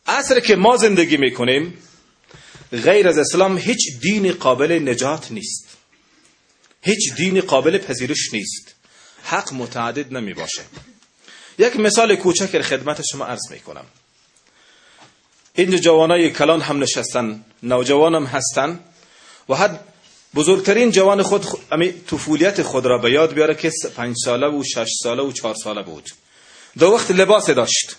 عصر که ما زندگی میکنیم غیر از اسلام هیچ دین قابل نجات نیست، هیچ دین قابل پذیرش نیست. حق متعدد نمی باشه. یک مثال کوچک خدمت شما عرض میکنم. اینجا جوانای کلان هم نشستن، نوجوان هم هستن و حد بزرگترین جوان خود طفولیت خود را به یاد بیاره که 5 ساله و 6 ساله و 4 ساله بود. دو وقت لباس داشت،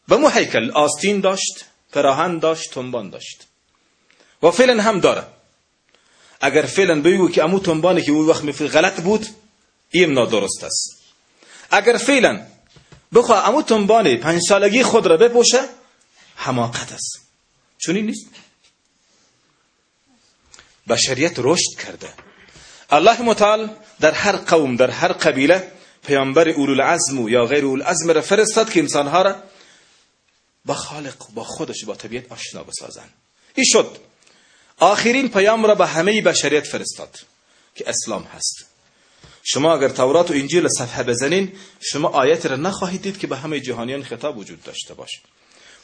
به مو هیکل آستین داشت، پیراهن داشت، تنبان داشت و فعلا هم داره. اگر فعلا بگو که امو تنبانی که اون وقت غلط بود، این نادرست است. اگر فعلا بخواه امو تنبانی 5 سالگی خود را بپوشه، حماقت است. چون این نیست. بشریت رشد کرده. الله متعال در هر قوم، در هر قبیله پیامبر اولوالعزم یا غیر اولوالعزم را فرستاد که انسانها را با خالق، با خودش، با طبیعت آشنا بسازن. این شد آخرین پیام را به همه بشریت فرستاد که اسلام هست. شما اگر تورات و انجیل صفحه بزنین، شما آیت را نخواهید دید که به همه جهانیان خطاب وجود داشته باشه.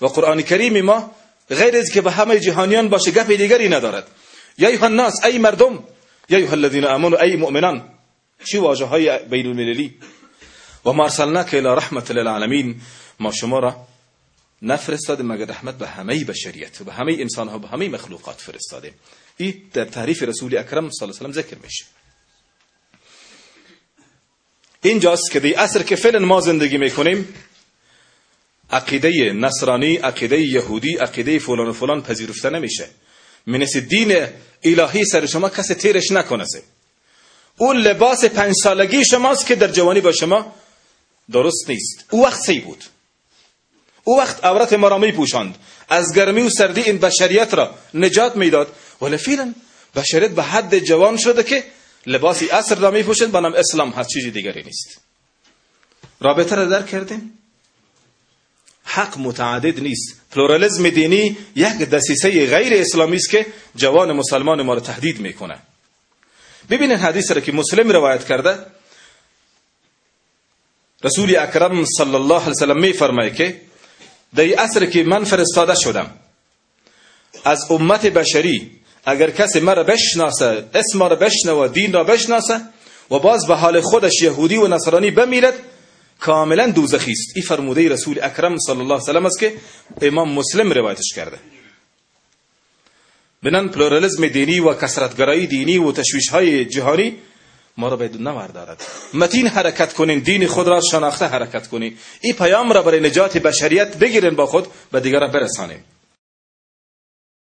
و قرآن کریم ما غیر از که به همه جهانیان باشه گپ دیگری ندارد. یا ایها الناس، ای مردم، یا ایها الذین آمنوا، ای مؤمنان. چی واژه های بین المللی. و ما ارسلناک الی رحمت للعالمین، ما شما را نفرستاده مگر رحمت به همه بشریت و به همه انسان ها، به همه مخلوقات فرستاده. این در تعریف رسول اکرم صلی الله علیه و سلم ذکر میشه. اینجاست که در عصر که فعلا ما زندگی میکنیم عقیده نصرانی، عقیده یهودی، عقیده فلان و فلان پذیرفته نمیشه. منس دین الهی سر شما کسی تیرش نکنه. اون لباس 5 سالگی شماست که در جوانی با شما درست نیست. او وقت سی بود، او وقت عورت ما را می پوشاند، از گرمی و سردی این بشریت را نجات میداد. ولی فعلا بشریت به حد جوان شده که لباسی عصر را می پوشند، بنام اسلام هست، چیزی دیگری نیست. رابطه را درک کردیم؟ حق متعدد نیست. پلورالیسم دینی یک دسیسه غیر اسلامی است که جوان مسلمان ما را تهدید میکنه. ببینید حدیث را که مسلم روایت کرده، رسول اکرم صلی الله علیه و سلم میفرماید که در عصر که من فرستاده شدم از امت بشری، اگر کسی مرا بشناسه، اسم را بشنوه، دین را بشناسه و باز به حال خودش یهودی و نصرانی بمیرد، کاملا دوزخی است. این فرموده رسول اکرم صلی الله علیه و سلم است که امام مسلم روایتش کرده. بنان پلورالیسم دینی و کثرت‌گرایی دینی و تشویش‌های جهانی ما را باید نوردارد. متین حرکت کنین، دین خود را شناخته حرکت کنین. این پیام را برای نجات بشریت بگیرین، با خود به دیگران برسانین.